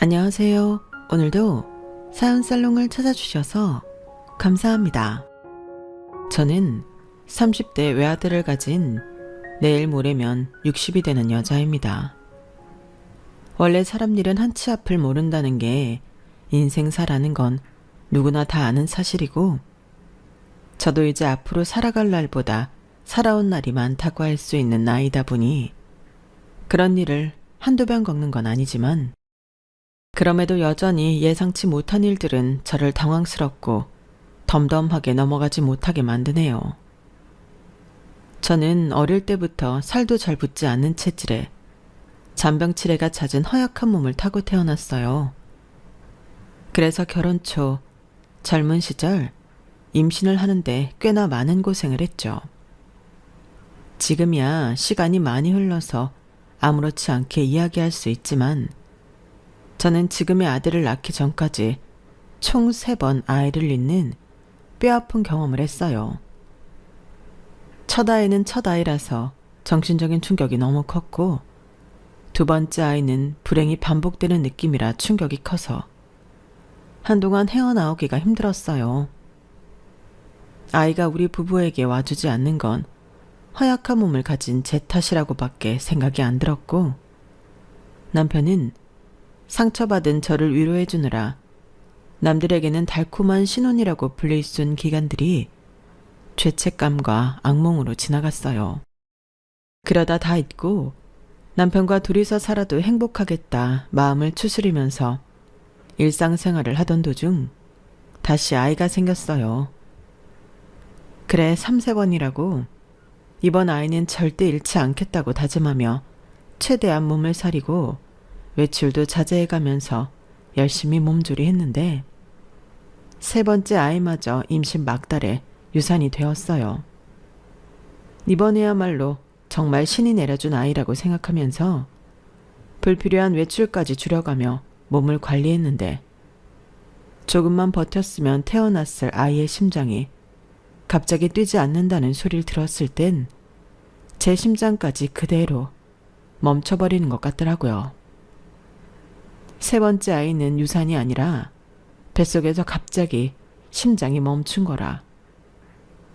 안녕하세요. 오늘도 사연살롱을 찾아주셔서 감사합니다. 저는 30대 외아들을 가진 내일 모레면 60이 되는 여자입니다. 원래 사람 일은 한치 앞을 모른다는 게 인생사라는 건 누구나 다 아는 사실이고, 저도 이제 앞으로 살아갈 날보다 살아온 날이 많다고 할 수 있는 나이다 보니 그런 일을 한두 번 겪는 건 아니지만, 그럼에도 여전히 예상치 못한 일들은 저를 당황스럽고 덤덤하게 넘어가지 못하게 만드네요. 저는 어릴 때부터 살도 잘 붙지 않는 체질에 잔병치레가 잦은 허약한 몸을 타고 태어났어요. 그래서 결혼 초 젊은 시절 임신을 하는데 꽤나 많은 고생을 했죠. 지금이야 시간이 많이 흘러서 아무렇지 않게 이야기할 수 있지만, 저는 지금의 아들을 낳기 전까지 총 3번 아이를 잃는 뼈아픈 경험을 했어요. 첫 아이는 첫 아이라서 정신적인 충격이 너무 컸고, 두 번째 아이는 불행이 반복되는 느낌이라 충격이 커서 한동안 헤어나오기가 힘들었어요. 아이가 우리 부부에게 와주지 않는 건 허약한 몸을 가진 제 탓이라고밖에 생각이 안 들었고, 남편은 상처받은 저를 위로해주느라 남들에게는 달콤한 신혼이라고 불릴 수 있는 기간들이 죄책감과 악몽으로 지나갔어요. 그러다 다 잊고 남편과 둘이서 살아도 행복하겠다 마음을 추스리면서 일상생활을 하던 도중 다시 아이가 생겼어요. 그래 3세번이라고 이번 아이는 절대 잃지 않겠다고 다짐하며 최대한 몸을 사리고 외출도 자제해가면서 열심히 몸조리 했는데, 3번째 아이마저 임신 막달에 유산이 되었어요. 이번에야말로 정말 신이 내려준 아이라고 생각하면서 불필요한 외출까지 줄여가며 몸을 관리했는데, 조금만 버텼으면 태어났을 아이의 심장이 갑자기 뛰지 않는다는 소리를 들었을 땐 제 심장까지 그대로 멈춰버리는 것 같더라고요. 3번째 아이는 유산이 아니라 뱃속에서 갑자기 심장이 멈춘 거라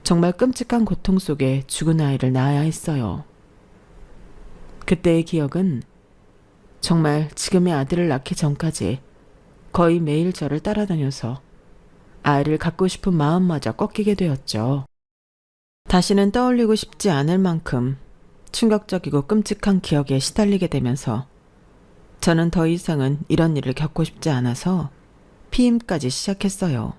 정말 끔찍한 고통 속에 죽은 아이를 낳아야 했어요. 그때의 기억은 정말 지금의 아들을 낳기 전까지 거의 매일 저를 따라다녀서 아이를 갖고 싶은 마음마저 꺾이게 되었죠. 다시는 떠올리고 싶지 않을 만큼 충격적이고 끔찍한 기억에 시달리게 되면서 저는 더 이상은 이런 일을 겪고 싶지 않아서 피임까지 시작했어요.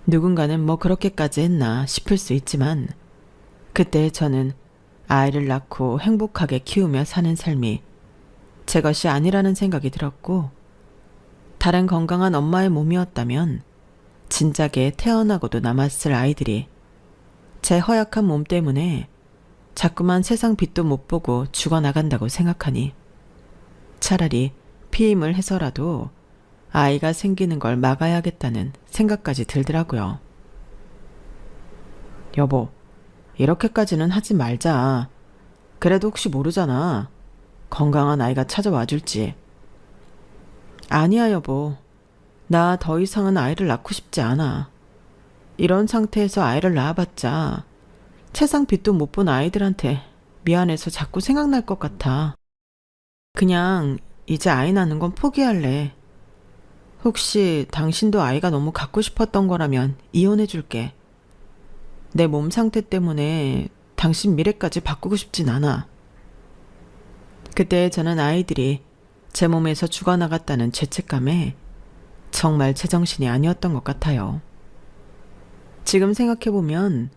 누군가는 뭐 그렇게까지 했나 싶을 수 있지만, 그때 저는 아이를 낳고 행복하게 키우며 사는 삶이 제 것이 아니라는 생각이 들었고, 다른 건강한 엄마의 몸이었다면 진작에 태어나고도 남았을 아이들이 제 허약한 몸 때문에 자꾸만 세상 빛도 못 보고 죽어나간다고 생각하니 차라리 피임을 해서라도 아이가 생기는 걸 막아야겠다는 생각까지 들더라고요. 여보, 이렇게까지는 하지 말자. 그래도 혹시 모르잖아. 건강한 아이가 찾아와 줄지. 아니야, 여보. 나 더 이상은 아이를 낳고 싶지 않아. 이런 상태에서 아이를 낳아봤자 세상 빛도 못 본 아이들한테 미안해서 자꾸 생각날 것 같아. 그냥 이제 아이 낳는 건 포기할래. 혹시 당신도 아이가 너무 갖고 싶었던 거라면 이혼해줄게. 내 몸 상태 때문에 당신 미래까지 바꾸고 싶진 않아. 그때 저는 아이들이 제 몸에서 죽어나갔다는 죄책감에 정말 제정신이 아니었던 것 같아요. 지금 생각해보면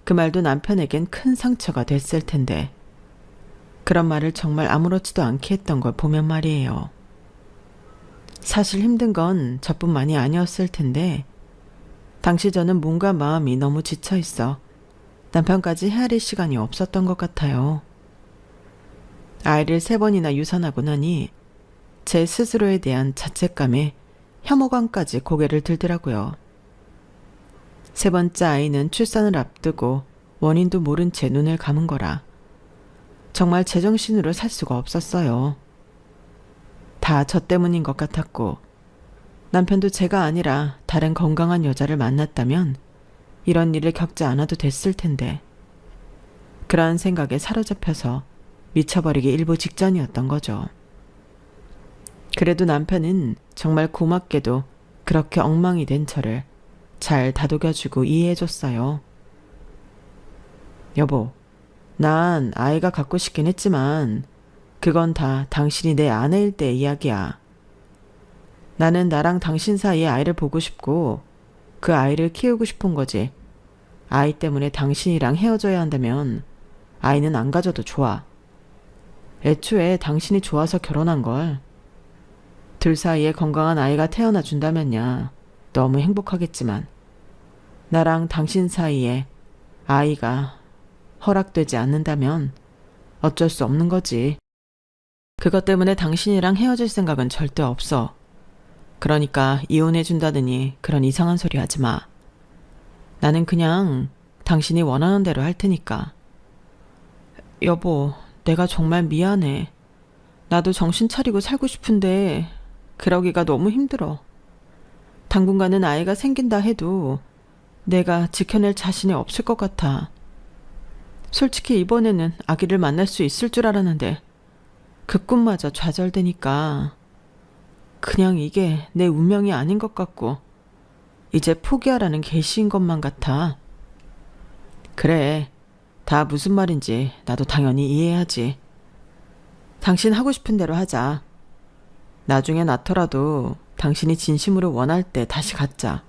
그 말도 남편에겐 큰 상처가 됐을 텐데, 그런 말을 정말 아무렇지도 않게 했던 걸 보면 말이에요. 사실 힘든 건 저뿐만이 아니었을 텐데, 당시 저는 몸과 마음이 너무 지쳐있어 남편까지 헤아릴 시간이 없었던 것 같아요. 아이를 3번이나 유산하고 나니 제 스스로에 대한 자책감에 혐오감까지 고개를 들더라고요. 3번째 아이는 출산을 앞두고 원인도 모른 채 눈을 감은 거라 정말 제정신으로 살 수가 없었어요. 다 저 때문인 것 같았고, 남편도 제가 아니라 다른 건강한 여자를 만났다면 이런 일을 겪지 않아도 됐을 텐데, 그러한 생각에 사로잡혀서 미쳐버리기 일보 직전이었던 거죠. 그래도 남편은 정말 고맙게도 그렇게 엉망이 된 저를 잘 다독여주고 이해해줬어요. 여보, 난 아이가 갖고 싶긴 했지만 그건 다 당신이 내 아내일 때의 이야기야. 나는 나랑 당신 사이에 아이를 보고 싶고 그 아이를 키우고 싶은 거지. 아이 때문에 당신이랑 헤어져야 한다면 아이는 안 가져도 좋아. 애초에 당신이 좋아서 결혼한 걸. 둘 사이에 건강한 아이가 태어나 준다면야 너무 행복하겠지만 나랑 당신 사이에 아이가 허락되지 않는다면 어쩔 수 없는 거지. 그것 때문에 당신이랑 헤어질 생각은 절대 없어. 그러니까 이혼해 준다더니 그런 이상한 소리 하지 마. 나는 그냥 당신이 원하는 대로 할 테니까. 여보, 내가 정말 미안해. 나도 정신 차리고 살고 싶은데 그러기가 너무 힘들어. 당분간은 아이가 생긴다 해도 내가 지켜낼 자신이 없을 것 같아. 솔직히 이번에는 아기를 만날 수 있을 줄 알았는데 그 꿈마저 좌절되니까 그냥 이게 내 운명이 아닌 것 같고 이제 포기하라는 계시인 것만 같아. 그래, 다 무슨 말인지 나도 당연히 이해하지. 당신 하고 싶은 대로 하자. 나중에 낳더라도 당신이 진심으로 원할 때 다시 갖자.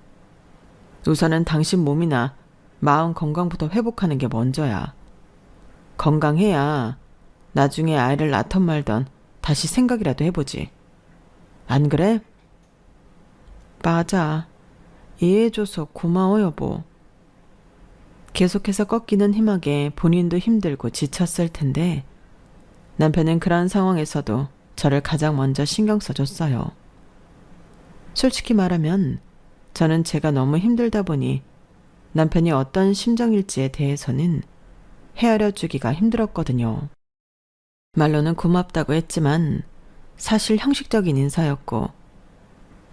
우선은 당신 몸이나 마음 건강부터 회복하는 게 먼저야. 건강해야 나중에 아이를 낳던 말던 다시 생각이라도 해보지. 안 그래? 맞아. 이해해줘서 고마워, 여보. 계속해서 꺾이는 희망에 본인도 힘들고 지쳤을 텐데 남편은 그런 상황에서도 저를 가장 먼저 신경 써줬어요. 솔직히 말하면 저는 제가 너무 힘들다 보니 남편이 어떤 심정일지에 대해서는 헤아려 주기가 힘들었거든요. 말로는 고맙다고 했지만 사실 형식적인 인사였고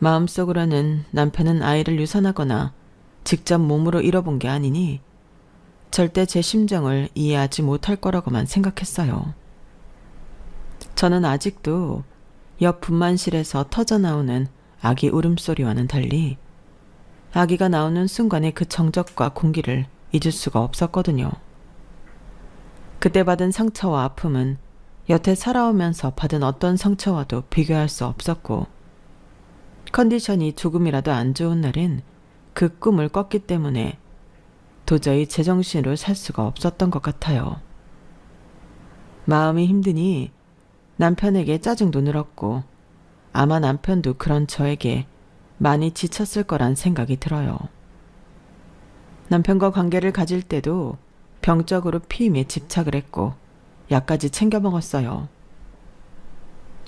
마음속으로는 남편은 아이를 유산하거나 직접 몸으로 잃어본 게 아니니 절대 제 심정을 이해하지 못할 거라고만 생각했어요. 저는 아직도 옆 분만실에서 터져나오는 아기 울음소리와는 달리 아기가 나오는 순간의 그 정적과 공기를 잊을 수가 없었거든요. 그때 받은 상처와 아픔은 여태 살아오면서 받은 어떤 상처와도 비교할 수 없었고 컨디션이 조금이라도 안 좋은 날엔 그 꿈을 꿨기 때문에 도저히 제정신으로 살 수가 없었던 것 같아요. 마음이 힘드니 남편에게 짜증도 늘었고 아마 남편도 그런 저에게 많이 지쳤을 거란 생각이 들어요. 남편과 관계를 가질 때도 병적으로 피임에 집착을 했고 약까지 챙겨 먹었어요.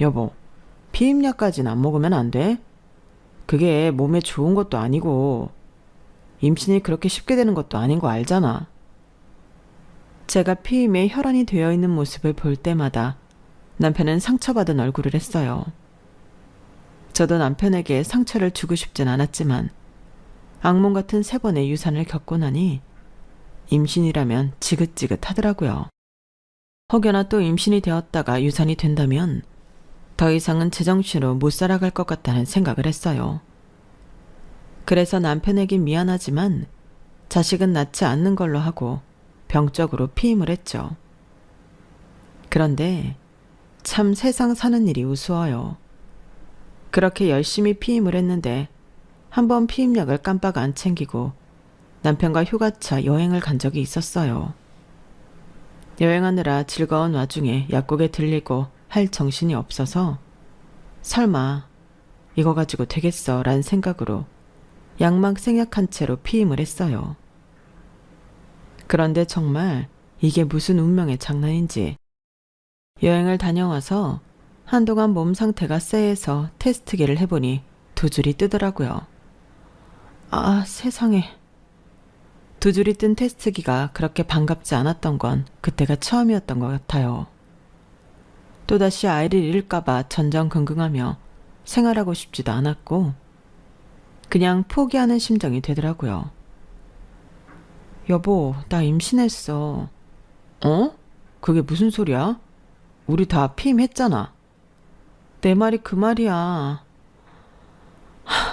여보, 피임약까지는 안 먹으면 안 돼? 그게 몸에 좋은 것도 아니고 임신이 그렇게 쉽게 되는 것도 아닌 거 알잖아. 제가 피임에 혈안이 되어 있는 모습을 볼 때마다 남편은 상처받은 얼굴을 했어요. 저도 남편에게 상처를 주고 싶진 않았지만 악몽 같은 3번의 유산을 겪고 나니 임신이라면 지긋지긋하더라고요. 혹여나 또 임신이 되었다가 유산이 된다면 더 이상은 제정신으로 못 살아갈 것 같다는 생각을 했어요. 그래서 남편에게 미안하지만 자식은 낳지 않는 걸로 하고 병적으로 피임을 했죠. 그런데 참 세상 사는 일이 우스워요. 그렇게 열심히 피임을 했는데 한번 피임약을 깜빡 안 챙기고 남편과 휴가차 여행을 간 적이 있었어요. 여행하느라 즐거운 와중에 약국에 들리고 할 정신이 없어서 설마 이거 가지고 되겠어 라는 생각으로 약막 생략한 채로 피임을 했어요. 그런데 정말 이게 무슨 운명의 장난인지 여행을 다녀와서 한동안 몸 상태가 쎄해서 테스트기를 해보니 2줄이 뜨더라고요. 아, 세상에. 2줄이 뜬 테스트기가 그렇게 반갑지 않았던 건 그때가 처음이었던 것 같아요. 또다시 아이를 잃을까봐 전전긍긍하며 생활하고 싶지도 않았고 그냥 포기하는 심정이 되더라고요. 여보, 나 임신했어. 어? 그게 무슨 소리야? 우리 다 피임했잖아. 내 말이 그 말이야.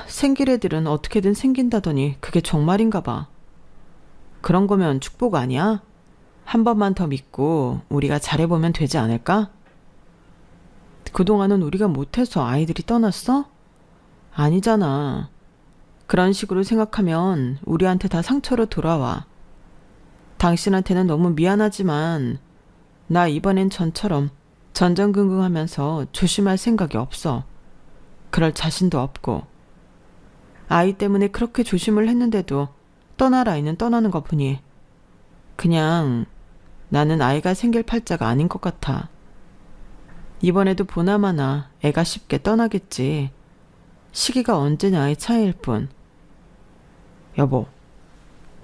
생길 애들은 어떻게든 생긴다더니 그게 정말인가 봐. 그런 거면 축복 아니야? 한 번만 더 믿고 우리가 잘해보면 되지 않을까? 그동안은 우리가 못해서 아이들이 떠났어? 아니잖아. 그런 식으로 생각하면 우리한테 다 상처로 돌아와. 당신한테는 너무 미안하지만 나 이번엔 전처럼 전전긍긍하면서 조심할 생각이 없어. 그럴 자신도 없고. 아이 때문에 그렇게 조심을 했는데도 떠날 아이는 떠나는 거 보니 그냥 나는 아이가 생길 팔자가 아닌 것 같아. 이번에도 보나마나 애가 쉽게 떠나겠지. 시기가 언제냐의 차이일 뿐. 여보,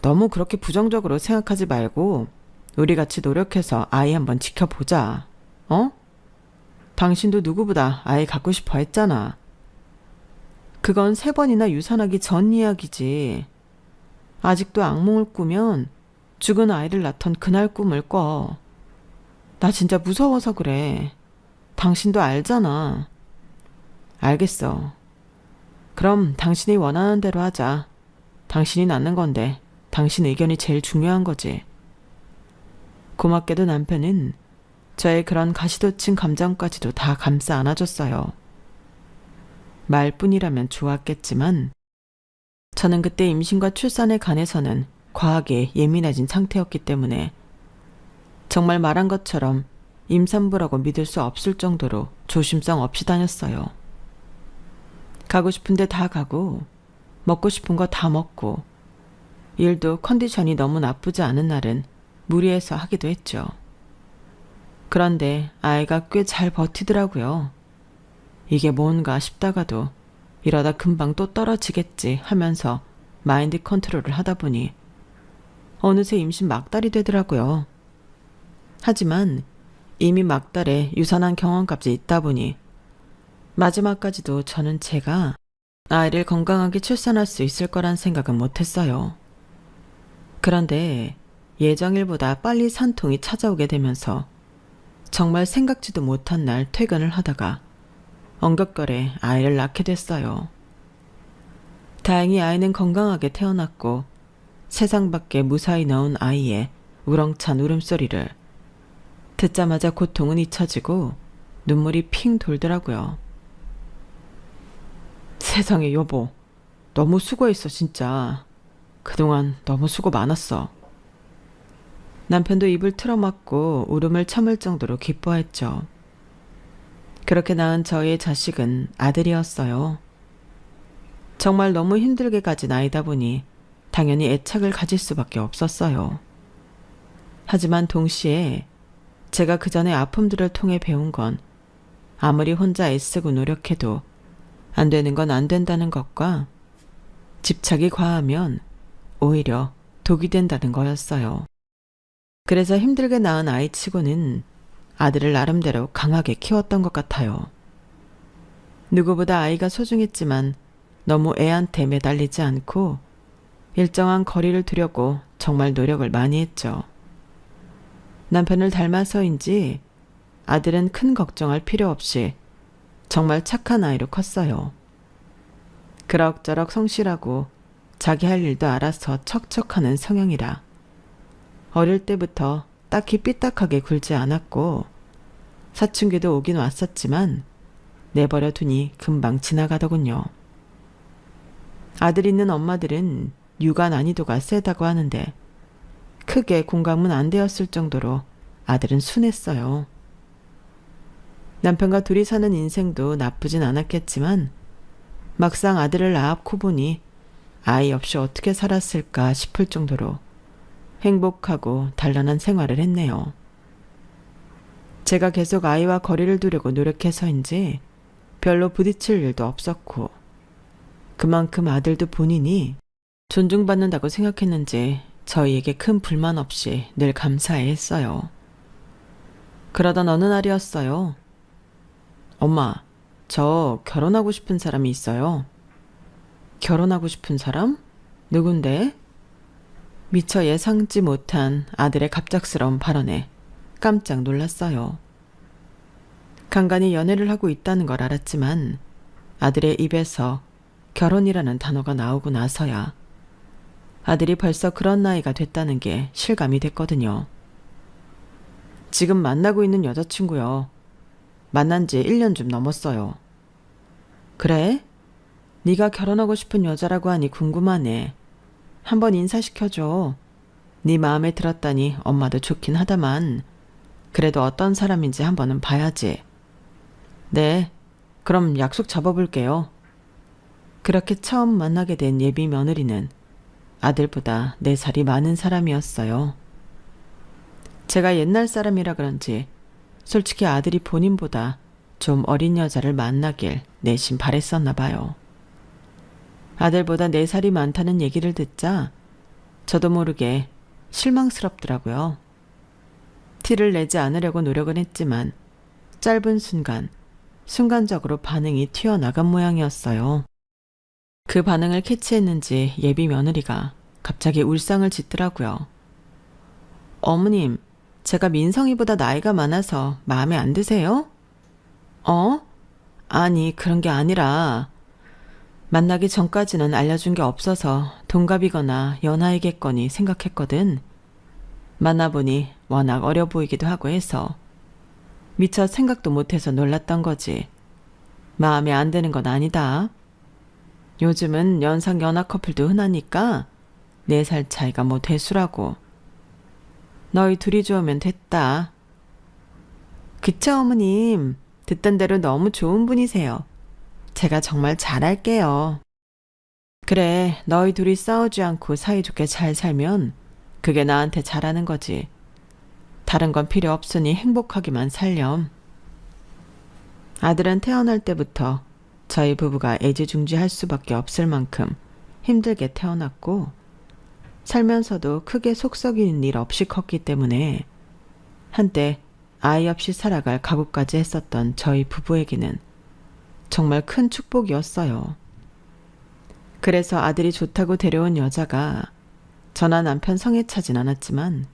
너무 그렇게 부정적으로 생각하지 말고 우리 같이 노력해서 아이 한번 지켜보자. 어? 당신도 누구보다 아이 갖고 싶어 했잖아. 그건 3번이나 유산하기 전 이야기지. 아직도 악몽을 꾸면 죽은 아이를 낳던 그날 꿈을 꿔. 나 진짜 무서워서 그래. 당신도 알잖아. 알겠어. 그럼 당신이 원하는 대로 하자. 당신이 낳는 건데 당신 의견이 제일 중요한 거지. 고맙게도 남편은 저의 그런 가시돋친 감정까지도 다 감싸 안아줬어요. 말뿐이라면 좋았겠지만 저는 그때 임신과 출산에 관해서는 과하게 예민해진 상태였기 때문에 정말 말한 것처럼 임산부라고 믿을 수 없을 정도로 조심성 없이 다녔어요. 가고 싶은데 다 가고 먹고 싶은 거 다 먹고 일도 컨디션이 너무 나쁘지 않은 날은 무리해서 하기도 했죠. 그런데 아이가 꽤 잘 버티더라고요. 이게 뭔가 싶다가도 이러다 금방 또 떨어지겠지 하면서 마인드 컨트롤을 하다 보니 어느새 임신 막달이 되더라고요. 하지만 이미 막달에 유산한 경험까지 있다 보니 마지막까지도 저는 제가 아이를 건강하게 출산할 수 있을 거란 생각은 못했어요. 그런데 예정일보다 빨리 산통이 찾아오게 되면서 정말 생각지도 못한 날 퇴근을 하다가 엉겹결에 아이를 낳게 됐어요. 다행히 아이는 건강하게 태어났고 세상 밖에 무사히 나온 아이의 우렁찬 울음소리를 듣자마자 고통은 잊혀지고 눈물이 핑 돌더라고요. 세상에 여보, 너무 수고했어 진짜. 그동안 너무 수고 많았어. 남편도 입을 틀어막고 울음을 참을 정도로 기뻐했죠. 그렇게 낳은 저희의 자식은 아들이었어요. 정말 너무 힘들게 가진 아이다 보니 당연히 애착을 가질 수밖에 없었어요. 하지만 동시에 제가 그 전에 아픔들을 통해 배운 건 아무리 혼자 애쓰고 노력해도 안 되는 건 안 된다는 것과 집착이 과하면 오히려 독이 된다는 거였어요. 그래서 힘들게 낳은 아이치고는 아들을 나름대로 강하게 키웠던 것 같아요. 누구보다 아이가 소중했지만 너무 애한테 매달리지 않고 일정한 거리를 두려고 정말 노력을 많이 했죠. 남편을 닮아서인지 아들은 큰 걱정할 필요 없이 정말 착한 아이로 컸어요. 그럭저럭 성실하고 자기 할 일도 알아서 척척하는 성향이라 어릴 때부터 딱히 삐딱하게 굴지 않았고 사춘기도 오긴 왔었지만 내버려 두니 금방 지나가더군요. 아들 있는 엄마들은 육아 난이도가 세다고 하는데 크게 공감은 안 되었을 정도로 아들은 순했어요. 남편과 둘이 사는 인생도 나쁘진 않았겠지만 막상 아들을 낳고 보니 아이 없이 어떻게 살았을까 싶을 정도로 행복하고 단란한 생활을 했네요. 제가 계속 아이와 거리를 두려고 노력해서인지 별로 부딪힐 일도 없었고 그만큼 아들도 본인이 존중받는다고 생각했는지 저희에게 큰 불만 없이 늘 감사해 했어요. 그러던 어느 날이었어요. 엄마, 저 결혼하고 싶은 사람이 있어요. 결혼하고 싶은 사람? 누군데? 미처 예상치 못한 아들의 갑작스러운 발언에 깜짝 놀랐어요. 간간히 연애를 하고 있다는 걸 알았지만 아들의 입에서 결혼이라는 단어가 나오고 나서야 아들이 벌써 그런 나이가 됐다는 게 실감이 됐거든요. 지금 만나고 있는 여자친구요. 만난 지 1년 좀 넘었어요. 그래? 네가 결혼하고 싶은 여자라고 하니 궁금하네. 한번 인사시켜줘. 네 마음에 들었다니 엄마도 좋긴 하다만 그래도 어떤 사람인지 한번은 봐야지. 네, 그럼 약속 잡아볼게요. 그렇게 처음 만나게 된 예비 며느리는 아들보다 4살이 많은 사람이었어요. 제가 옛날 사람이라 그런지 솔직히 아들이 본인보다 좀 어린 여자를 만나길 내심 바랬었나 봐요. 아들보다 4살이 많다는 얘기를 듣자 저도 모르게 실망스럽더라고요. 티를 내지 않으려고 노력은 했지만 짧은 순간적으로 반응이 튀어나간 모양이었어요. 그 반응을 캐치했는지 예비 며느리가 갑자기 울상을 짓더라고요. 어머님, 제가 민성이보다 나이가 많아서 마음에 안 드세요? 아니, 그런 게 아니라 만나기 전까지는 알려준 게 없어서 동갑이거나 연하이겠거니 생각했거든. 만나보니 워낙 어려 보이기도 하고 해서 미처 생각도 못해서 놀랐던 거지. 마음에 안 드는 건 아니다. 요즘은 연상 연하 커플도 흔하니까 4살 차이가 뭐 대수라고. 너희 둘이 좋으면 됐다. 그쵸 어머님. 듣던 대로 너무 좋은 분이세요. 제가 정말 잘할게요. 그래, 너희 둘이 싸우지 않고 사이좋게 잘 살면 그게 나한테 잘하는 거지. 다른 건 필요 없으니 행복하기만 살렴. 아들은 태어날 때부터 저희 부부가 애지중지할 수밖에 없을 만큼 힘들게 태어났고 살면서도 크게 속 썩이는 일 없이 컸기 때문에 한때 아이 없이 살아갈 각오까지 했었던 저희 부부에게는 정말 큰 축복이었어요. 그래서 아들이 좋다고 데려온 여자가 저나 남편 성에 차진 않았지만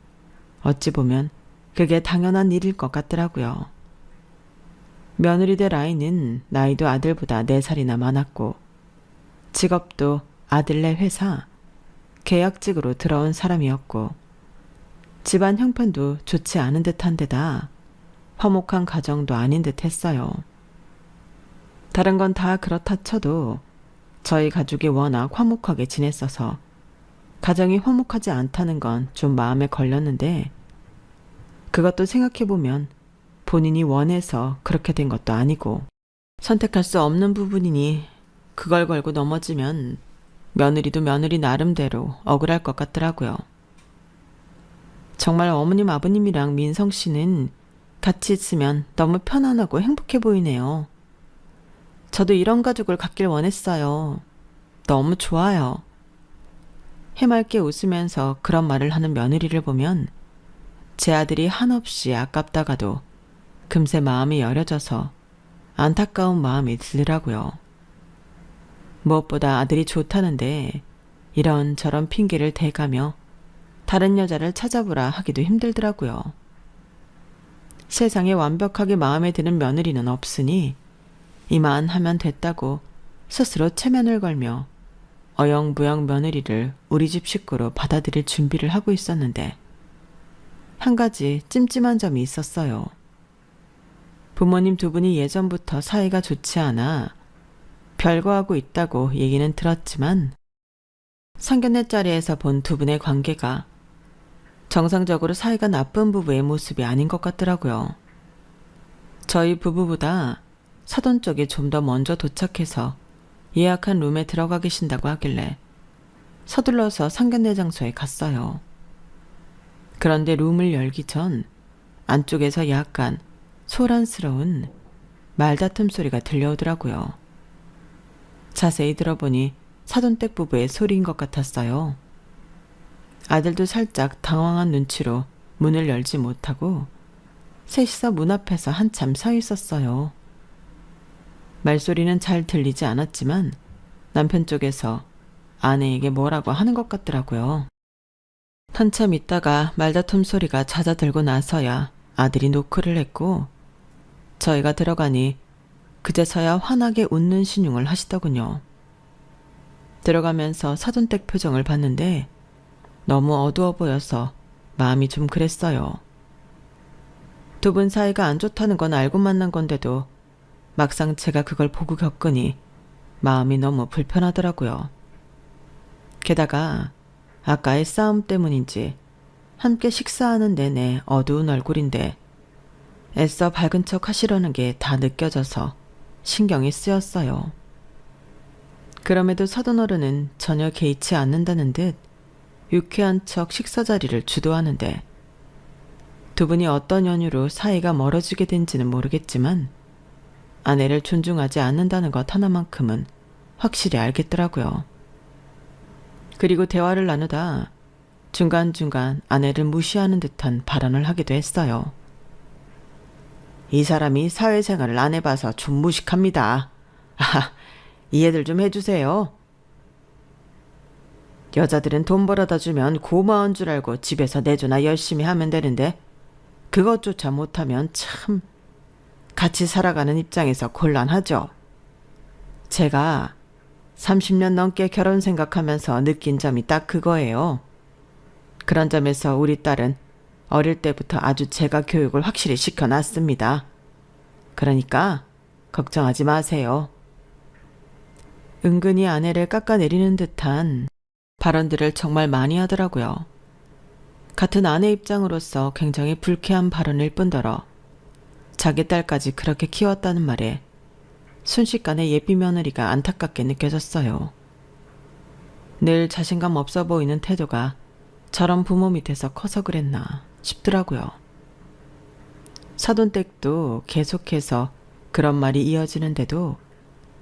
어찌 보면 그게 당연한 일일 것 같더라고요. 며느리 될 아이는 나이도 아들보다 4살이나 많았고 직업도 아들네 회사 계약직으로 들어온 사람이었고 집안 형편도 좋지 않은 듯한 데다 화목한 가정도 아닌 듯 했어요. 다른 건 다 그렇다 쳐도 저희 가족이 워낙 화목하게 지냈어서 가정이 화목하지 않다는 건 좀 마음에 걸렸는데 그것도 생각해보면 본인이 원해서 그렇게 된 것도 아니고 선택할 수 없는 부분이니 그걸 걸고 넘어지면 며느리도 며느리 나름대로 억울할 것 같더라고요. 정말 어머님 아버님이랑 민성 씨는 같이 있으면 너무 편안하고 행복해 보이네요. 저도 이런 가족을 갖길 원했어요. 너무 좋아요. 해맑게 웃으면서 그런 말을 하는 며느리를 보면 제 아들이 한없이 아깝다가도 금세 마음이 여려져서 안타까운 마음이 들더라고요. 무엇보다 아들이 좋다는데 이런저런 핑계를 대가며 다른 여자를 찾아보라 하기도 힘들더라고요. 세상에 완벽하게 마음에 드는 며느리는 없으니 이만 하면 됐다고 스스로 체면을 걸며 어영부영 며느리를 우리 집 식구로 받아들일 준비를 하고 있었는데 한 가지 찜찜한 점이 있었어요. 부모님 2분이 예전부터 사이가 좋지 않아 별거하고 있다고 얘기는 들었지만 상견례 자리에서 본 2분의 관계가 정상적으로 사이가 나쁜 부부의 모습이 아닌 것 같더라고요. 저희 부부보다 사돈 쪽이 좀 더 먼저 도착해서 예약한 룸에 들어가 계신다고 하길래 서둘러서 상견례 장소에 갔어요. 그런데 룸을 열기 전 안쪽에서 약간 소란스러운 말다툼 소리가 들려오더라고요. 자세히 들어보니 사돈댁 부부의 소리인 것 같았어요. 아들도 살짝 당황한 눈치로 문을 열지 못하고 셋이서 문 앞에서 한참 서 있었어요. 말소리는 잘 들리지 않았지만 남편 쪽에서 아내에게 뭐라고 하는 것 같더라고요. 한참 있다가 말다툼 소리가 잦아들고 나서야 아들이 노크를 했고 저희가 들어가니 그제서야 환하게 웃는 신용을 하시더군요. 들어가면서 사돈댁 표정을 봤는데 너무 어두워 보여서 마음이 좀 그랬어요. 두 분 사이가 안 좋다는 건 알고 만난 건데도 막상 제가 그걸 보고 겪으니 마음이 너무 불편하더라고요. 게다가 아까의 싸움 때문인지 함께 식사하는 내내 어두운 얼굴인데 애써 밝은 척 하시려는 게 다 느껴져서 신경이 쓰였어요. 그럼에도 사돈어른은 전혀 개의치 않는다는 듯 유쾌한 척 식사 자리를 주도하는데 두 분이 어떤 연유로 사이가 멀어지게 된지는 모르겠지만 아내를 존중하지 않는다는 것 하나만큼은 확실히 알겠더라고요. 그리고 대화를 나누다 중간중간 아내를 무시하는 듯한 발언을 하기도 했어요. 이 사람이 사회생활을 안 해봐서 좀 무식합니다. 아, 이해들 좀 해주세요. 여자들은 돈 벌어다 주면 고마운 줄 알고 집에서 내조나 열심히 하면 되는데 그것조차 못하면 참 같이 살아가는 입장에서 곤란하죠. 제가 30년 넘게 결혼 생각하면서 느낀 점이 딱 그거예요. 그런 점에서 우리 딸은 어릴 때부터 아주 제가 교육을 확실히 시켜놨습니다. 그러니까 걱정하지 마세요. 은근히 아내를 깎아내리는 듯한 발언들을 정말 많이 하더라고요. 같은 아내 입장으로서 굉장히 불쾌한 발언일 뿐더러 자기 딸까지 그렇게 키웠다는 말에 순식간에 예비 며느리가 안타깝게 느껴졌어요. 늘 자신감 없어 보이는 태도가 저런 부모 밑에서 커서 그랬나 싶더라고요. 사돈댁도 계속해서 그런 말이 이어지는데도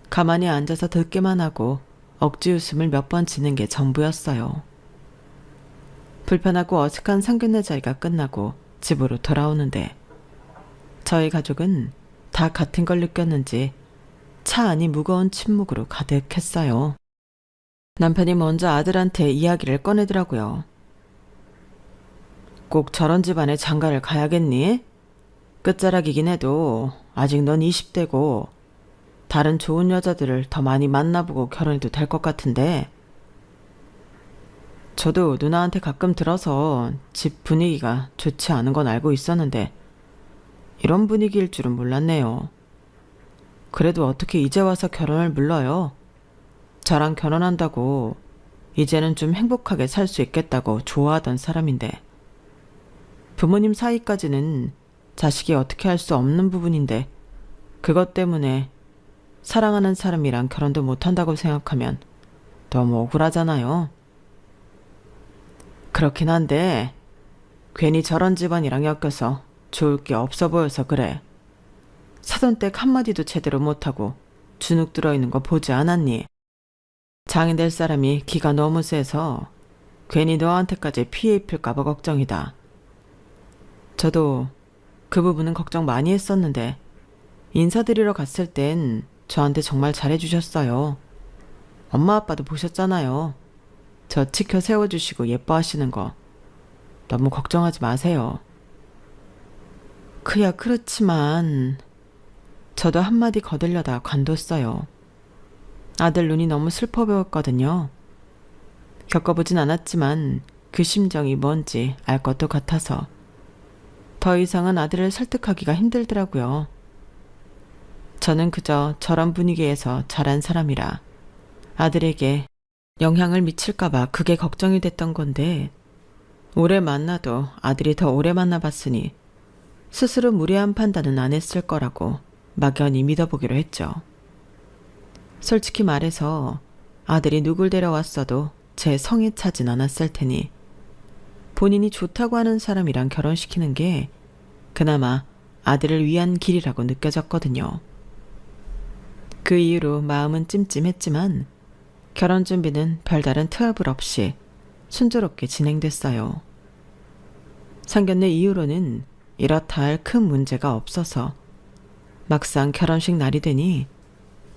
가만히 앉아서 듣기만 하고 억지 웃음을 몇 번 지는 게 전부였어요. 불편하고 어색한 상견례 자리가 끝나고 집으로 돌아오는데 저희 가족은 다 같은 걸 느꼈는지 차 안이 무거운 침묵으로 가득했어요. 남편이 먼저 아들한테 이야기를 꺼내더라고요. 꼭 저런 집안에 장가를 가야겠니? 끝자락이긴 해도 아직 넌 20대고 다른 좋은 여자들을 더 많이 만나보고 결혼해도 될 것 같은데. 저도 누나한테 가끔 들어서 집 분위기가 좋지 않은 건 알고 있었는데 이런 분위기일 줄은 몰랐네요. 그래도 어떻게 이제 와서 결혼을 물러요? 저랑 결혼한다고 이제는 좀 행복하게 살 수 있겠다고 좋아하던 사람인데 부모님 사이까지는 자식이 어떻게 할 수 없는 부분인데 그것 때문에 사랑하는 사람이랑 결혼도 못한다고 생각하면 너무 억울하잖아요. 그렇긴 한데 괜히 저런 집안이랑 엮여서 좋을 게 없어 보여서 그래. 사돈댁 한마디도 제대로 못하고 주눅 들어있는 거 보지 않았니? 장인 될 사람이 기가 너무 세서 괜히 너한테까지 피해 입힐까봐 걱정이다. 저도 그 부분은 걱정 많이 했었는데 인사드리러 갔을 땐 저한테 정말 잘해주셨어요. 엄마 아빠도 보셨잖아요. 저 지켜 세워주시고 예뻐하시는 거. 너무 걱정하지 마세요. 그야 그렇지만 저도 한마디 거들려다 관뒀어요. 아들 눈이 너무 슬퍼 보였거든요. 겪어보진 않았지만 그 심정이 뭔지 알 것도 같아서 더 이상은 아들을 설득하기가 힘들더라고요. 저는 그저 저런 분위기에서 자란 사람이라 아들에게 영향을 미칠까봐 그게 걱정이 됐던 건데 오래 만나도 아들이 더 오래 만나봤으니 스스로 무례한 판단은 안 했을 거라고 막연히 믿어보기로 했죠. 솔직히 말해서 아들이 누굴 데려왔어도 제 성에 차진 않았을 테니 본인이 좋다고 하는 사람이랑 결혼시키는 게 그나마 아들을 위한 길이라고 느껴졌거든요. 그 이후로 마음은 찜찜했지만 결혼 준비는 별다른 트러블 없이 순조롭게 진행됐어요. 상견례 이후로는 이렇다 할 큰 문제가 없어서 막상 결혼식 날이 되니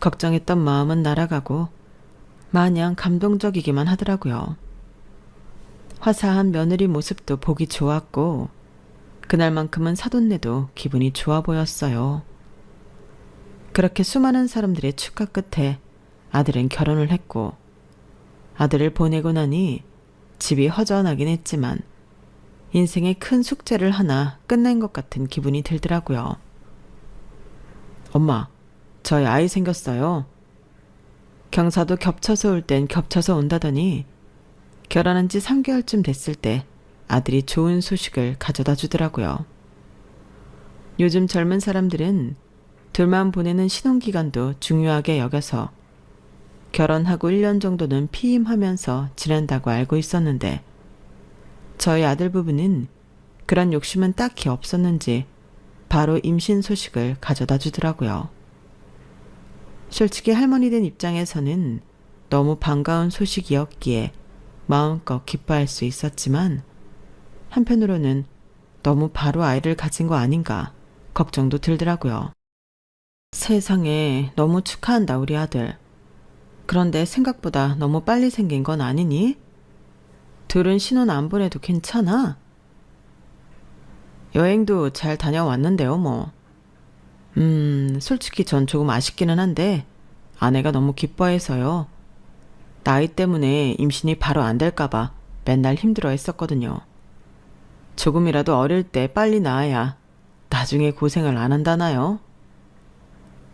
걱정했던 마음은 날아가고 마냥 감동적이기만 하더라고요. 화사한 며느리 모습도 보기 좋았고 그날만큼은 사돈네도 기분이 좋아 보였어요. 그렇게 수많은 사람들의 축하 끝에 아들은 결혼을 했고 아들을 보내고 나니 집이 허전하긴 했지만 인생의 큰 숙제를 하나 끝낸 것 같은 기분이 들더라고요. 엄마, 저희 아이 생겼어요. 경사도 겹쳐서 올 땐 겹쳐서 온다더니 결혼한 지 3개월쯤 됐을 때 아들이 좋은 소식을 가져다 주더라고요. 요즘 젊은 사람들은 둘만 보내는 신혼기간도 중요하게 여겨서 결혼하고 1년 정도는 피임하면서 지낸다고 알고 있었는데 저희 아들 부부는 그런 욕심은 딱히 없었는지 바로 임신 소식을 가져다 주더라고요. 솔직히 할머니 된 입장에서는 너무 반가운 소식이었기에 마음껏 기뻐할 수 있었지만 한편으로는 너무 바로 아이를 가진 거 아닌가 걱정도 들더라고요. 세상에 너무 축하한다 우리 아들. 그런데 생각보다 너무 빨리 생긴 건 아니니? 둘은 신혼 안 보내도 괜찮아? 여행도 잘 다녀왔는데요 뭐. 솔직히 전 조금 아쉽기는 한데 아내가 너무 기뻐해서요. 나이 때문에 임신이 바로 안 될까봐 맨날 힘들어 했었거든요. 조금이라도 어릴 때 빨리 낳아야 나중에 고생을 안 한다나요?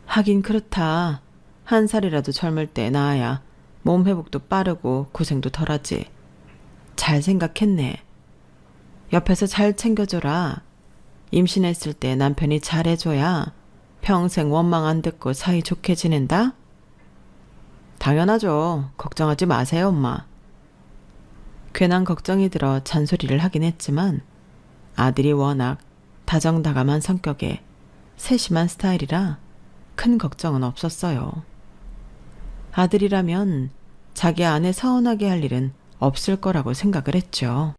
하긴 그렇다. 1살이라도 젊을 때 낳아야 몸 회복도 빠르고 고생도 덜하지. 잘 생각했네. 옆에서 잘 챙겨줘라. 임신했을 때 남편이 잘해줘야 평생 원망 안 듣고 사이 좋게 지낸다? 당연하죠. 걱정하지 마세요, 엄마. 괜한 걱정이 들어 잔소리를 하긴 했지만 아들이 워낙 다정다감한 성격에 세심한 스타일이라 큰 걱정은 없었어요. 아들이라면 자기 아내 서운하게 할 일은 없을 거라고 생각을 했죠.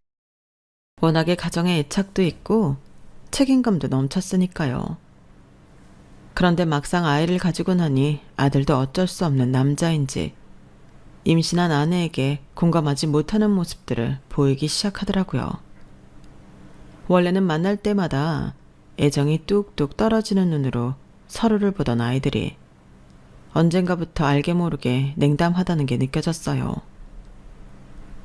워낙에 가정에 애착도 있고 책임감도 넘쳤으니까요. 그런데 막상 아이를 가지고 나니 아들도 어쩔 수 없는 남자인지 임신한 아내에게 공감하지 못하는 모습들을 보이기 시작하더라고요. 원래는 만날 때마다 애정이 뚝뚝 떨어지는 눈으로 서로를 보던 아이들이 언젠가부터 알게 모르게 냉담하다는 게 느껴졌어요.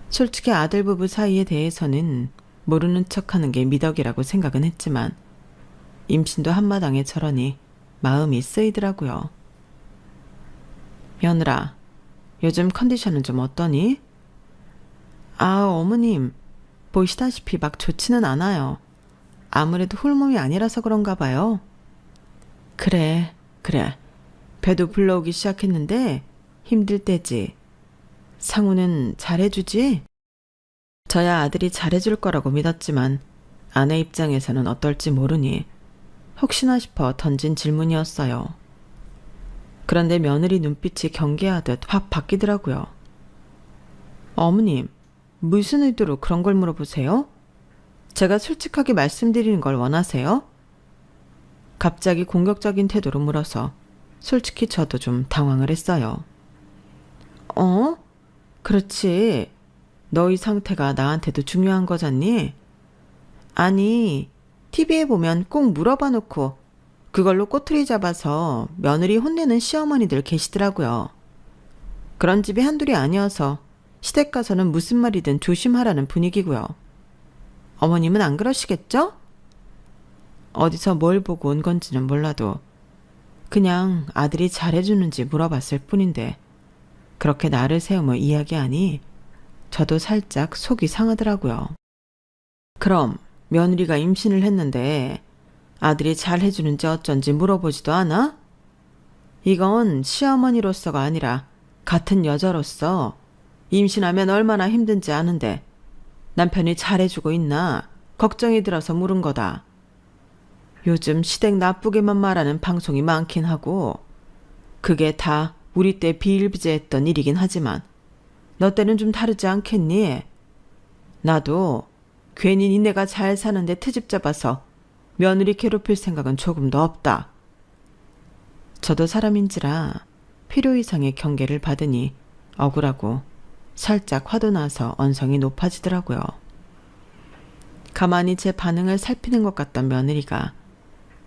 솔직히 아들 부부 사이에 대해서는 모르는 척하는 게 미덕이라고 생각은 했지만 임신도 한마당에 저러니 마음이 쓰이더라고요. 며느라, 요즘 컨디션은 좀 어떠니? 어머님, 보시다시피 막 좋지는 않아요. 아무래도 홀몸이 아니라서 그런가 봐요. 그래. 배도 불러오기 시작했는데 힘들 때지. 상우는 잘해주지? 저야 아들이 잘해줄 거라고 믿었지만 아내 입장에서는 어떨지 모르니 혹시나 싶어 던진 질문이었어요. 그런데 며느리 눈빛이 경계하듯 확 바뀌더라고요. 어머님, 무슨 의도로 그런 걸 물어보세요? 제가 솔직하게 말씀드리는 걸 원하세요? 갑자기 공격적인 태도로 물어서 솔직히 저도 좀 당황을 했어요. 그렇지. 너희 상태가 나한테도 중요한 거잖니? 아니, TV에 보면 꼭 물어봐 놓고 그걸로 꼬투리 잡아서 며느리 혼내는 시어머니들 계시더라고요. 그런 집이 한둘이 아니어서 시댁 가서는 무슨 말이든 조심하라는 분위기고요. 어머님은 안 그러시겠죠? 어디서 뭘 보고 온 건지는 몰라도 그냥 아들이 잘해주는지 물어봤을 뿐인데 그렇게 나를 세우며 이야기하니 저도 살짝 속이 상하더라고요. 그럼 며느리가 임신을 했는데 아들이 잘해주는지 어쩐지 물어보지도 않아? 이건 시어머니로서가 아니라 같은 여자로서 임신하면 얼마나 힘든지 아는데 남편이 잘해주고 있나 걱정이 들어서 물은 거다. 요즘 시댁 나쁘게만 말하는 방송이 많긴 하고 그게 다 우리 때 비일비재했던 일이긴 하지만 너 때는 좀 다르지 않겠니? 나도 괜히 니네가 잘 사는데 트집 잡아서 며느리 괴롭힐 생각은 조금도 없다. 저도 사람인지라 필요 이상의 경계를 받으니 억울하고 살짝 화도 나서 언성이 높아지더라고요. 가만히 제 반응을 살피는 것 같던 며느리가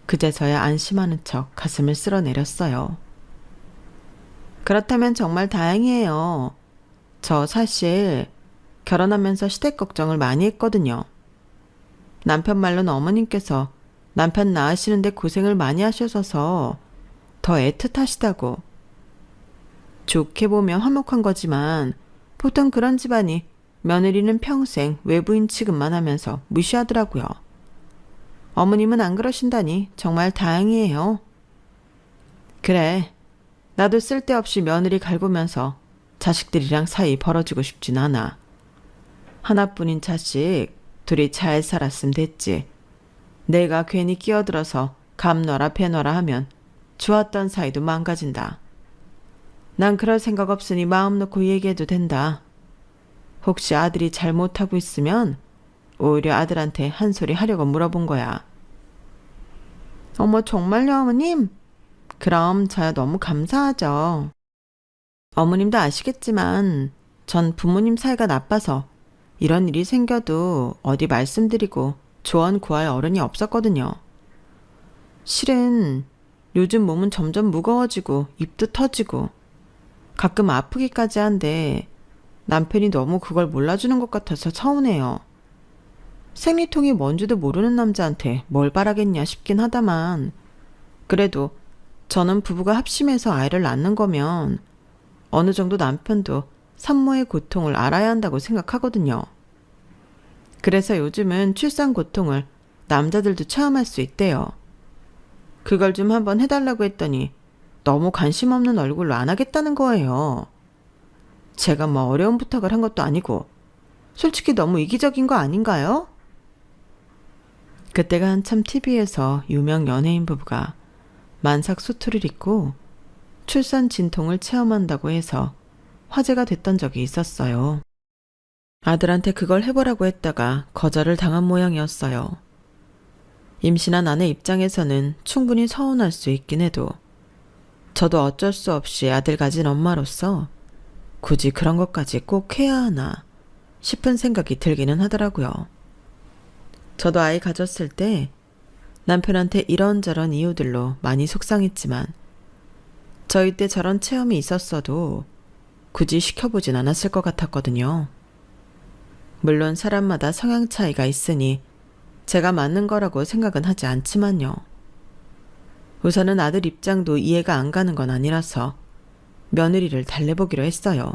그제서야 안심하는 척 가슴을 쓸어내렸어요. 그렇다면 정말 다행이에요. 저 사실 결혼하면서 시댁 걱정을 많이 했거든요. 남편 말로는 어머님께서 남편 낳으시는데 고생을 많이 하셔서 더 애틋하시다고. 좋게 보면 화목한 거지만 보통 그런 집안이 며느리는 평생 외부인 취급만 하면서 무시하더라고요. 어머님은 안 그러신다니 정말 다행이에요. 그래, 나도 쓸데없이 며느리 갈구면서 자식들이랑 사이 벌어지고 싶진 않아. 하나뿐인 자식 둘이 잘 살았으면 됐지. 내가 괜히 끼어들어서 감놔라 배놔라 하면 좋았던 사이도 망가진다. 난 그럴 생각 없으니 마음 놓고 얘기해도 된다. 혹시 아들이 잘못하고 있으면 오히려 아들한테 한 소리 하려고 물어본 거야. 어머, 정말요, 어머님? 그럼 저야 너무 감사하죠. 어머님도 아시겠지만 전 부모님 사이가 나빠서 이런 일이 생겨도 어디 말씀드리고 조언 구할 어른이 없었거든요. 실은 요즘 몸은 점점 무거워지고 입도 터지고 가끔 아프기까지 한데 남편이 너무 그걸 몰라주는 것 같아서 서운해요. 생리통이 뭔지도 모르는 남자한테 뭘 바라겠냐 싶긴 하다만 그래도 저는 부부가 합심해서 아이를 낳는 거면 어느 정도 남편도 산모의 고통을 알아야 한다고 생각하거든요. 그래서 요즘은 출산 고통을 남자들도 체험할 수 있대요. 그걸 좀 한번 해달라고 했더니 너무 관심 없는 얼굴로 안 하겠다는 거예요. 제가 뭐 어려운 부탁을 한 것도 아니고 솔직히 너무 이기적인 거 아닌가요? 그때가 한참 TV에서 유명 연예인 부부가 만삭 수트를 입고 출산 진통을 체험한다고 해서 화제가 됐던 적이 있었어요. 아들한테 그걸 해보라고 했다가 거절을 당한 모양이었어요. 임신한 아내 입장에서는 충분히 서운할 수 있긴 해도 저도 어쩔 수 없이 아들 가진 엄마로서 굳이 그런 것까지 꼭 해야 하나 싶은 생각이 들기는 하더라고요. 저도 아이 가졌을 때 남편한테 이런저런 이유들로 많이 속상했지만 저희 때 저런 체험이 있었어도 굳이 시켜보진 않았을 것 같았거든요. 물론 사람마다 성향 차이가 있으니 제가 맞는 거라고 생각은 하지 않지만요. 우선은 아들 입장도 이해가 안 가는 건 아니라서 며느리를 달래보기로 했어요.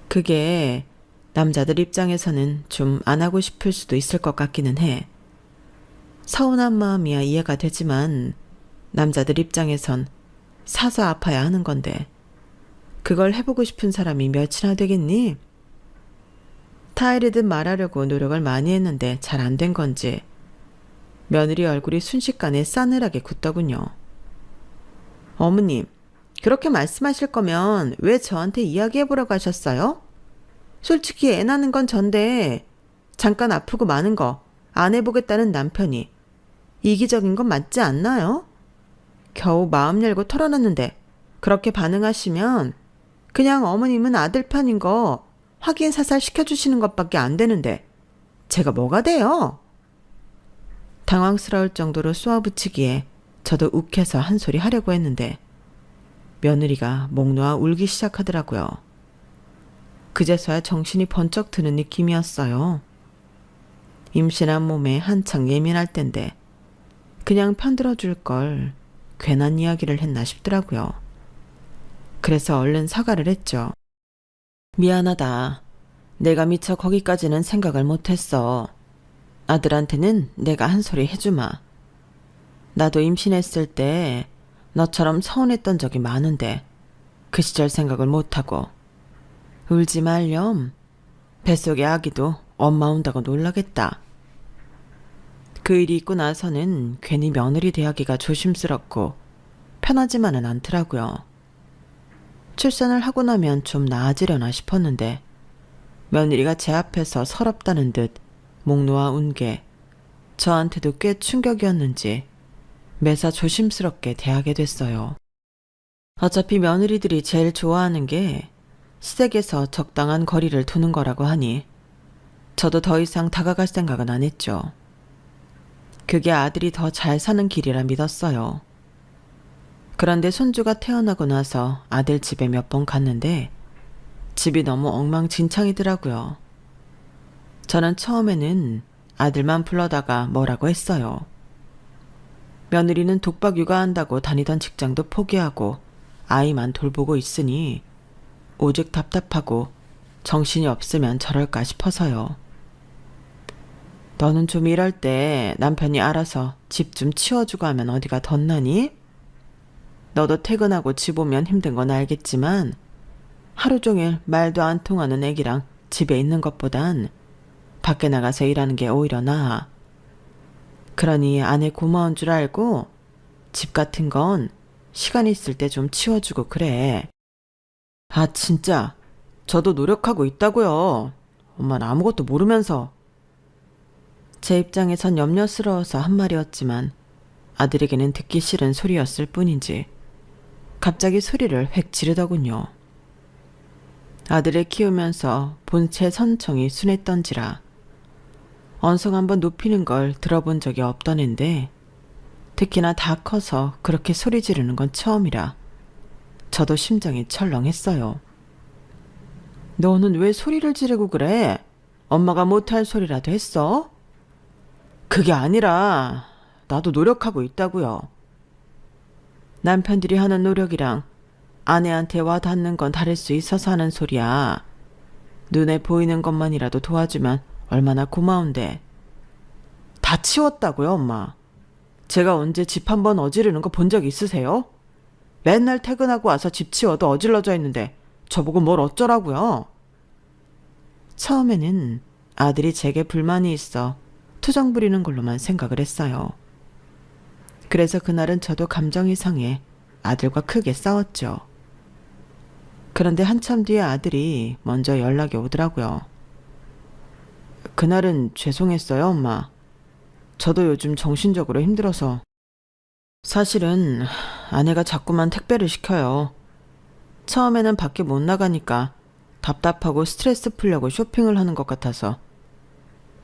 그게 남자들 입장에서는 좀 안 하고 싶을 수도 있을 것 같기는 해. 서운한 마음이야 이해가 되지만 남자들 입장에선 사서 아파야 하는 건데 그걸 해보고 싶은 사람이 몇이나 되겠니? 타이르듯 말하려고 노력을 많이 했는데 잘 안 된 건지 며느리 얼굴이 순식간에 싸늘하게 굳더군요. 어머님, 그렇게 말씀하실 거면 왜 저한테 이야기해보라고 하셨어요? 솔직히 애 낳는 건 전데 잠깐 아프고 마는 거 안 해보겠다는 남편이 이기적인 건 맞지 않나요? 겨우 마음 열고 털어놨는데 그렇게 반응하시면 그냥 어머님은 아들 편인 거 확인 사살 시켜주시는 것밖에 안 되는데 제가 뭐가 돼요? 당황스러울 정도로 쏘아붙이기에 저도 욱해서 한 소리 하려고 했는데 며느리가 목 놓아 울기 시작하더라고요. 그제서야 정신이 번쩍 드는 느낌이었어요. 임신한 몸에 한창 예민할 땐데 그냥 편들어줄 걸 괜한 이야기를 했나 싶더라고요. 그래서 얼른 사과를 했죠. 미안하다. 내가 미처 거기까지는 생각을 못했어. 아들한테는 내가 한 소리 해주마. 나도 임신했을 때 너처럼 서운했던 적이 많은데 그 시절 생각을 못하고. 울지 말렴. 뱃속의 아기도 엄마 온다고 놀라겠다. 그 일이 있고 나서는 괜히 며느리 대하기가 조심스럽고 편하지만은 않더라고요. 출산을 하고 나면 좀 나아지려나 싶었는데 며느리가 제 앞에서 서럽다는 듯 목 놓아 운 게 저한테도 꽤 충격이었는지 매사 조심스럽게 대하게 됐어요. 어차피 며느리들이 제일 좋아하는 게 시댁에서 적당한 거리를 두는 거라고 하니 저도 더 이상 다가갈 생각은 안 했죠. 그게 아들이 더 잘 사는 길이라 믿었어요. 그런데 손주가 태어나고 나서 아들 집에 몇 번 갔는데 집이 너무 엉망진창이더라고요. 저는 처음에는 아들만 불러다가 뭐라고 했어요. 며느리는 독박 육아한다고 다니던 직장도 포기하고 아이만 돌보고 있으니 오직 답답하고 정신이 없으면 저럴까 싶어서요. 너는 좀 일할 때 남편이 알아서 집 좀 치워주고 하면 어디가 덧나니? 너도 퇴근하고 집 오면 힘든 건 알겠지만 하루 종일 말도 안 통하는 애기랑 집에 있는 것보단 밖에 나가서 일하는 게 오히려 나아. 그러니 아내 고마운 줄 알고 집 같은 건 시간 있을 때 좀 치워주고 그래. 아, 진짜. 저도 노력하고 있다고요. 엄마는 아무것도 모르면서. 제 입장에선 염려스러워서 한 말이었지만 아들에게는 듣기 싫은 소리였을 뿐인지 갑자기 소리를 획 지르더군요. 아들을 키우면서 본체 선청이 순했던지라 언성 한번 높이는 걸 들어본 적이 없던 앤데 특히나 다 커서 그렇게 소리 지르는 건 처음이라 저도 심장이 철렁했어요. 너는 왜 소리를 지르고 그래? 엄마가 못할 소리라도 했어? 그게 아니라 나도 노력하고 있다고요. 남편들이 하는 노력이랑 아내한테 와닿는 건 다를 수 있어서 하는 소리야. 눈에 보이는 것만이라도 도와주면 얼마나 고마운데. 다 치웠다고요, 엄마. 제가 언제 집 한번 어지르는 거 본 적 있으세요? 맨날 퇴근하고 와서 집 치워도 어질러져 있는데 저보고 뭘 어쩌라고요? 처음에는 아들이 제게 불만이 있어 투정 부리는 걸로만 생각을 했어요. 그래서 그날은 저도 감정이 상해 아들과 크게 싸웠죠. 그런데 한참 뒤에 아들이 먼저 연락이 오더라고요. 그날은 죄송했어요, 엄마. 저도 요즘 정신적으로 힘들어서. 사실은 아내가 자꾸만 택배를 시켜요. 처음에는 밖에 못 나가니까 답답하고 스트레스 풀려고 쇼핑을 하는 것 같아서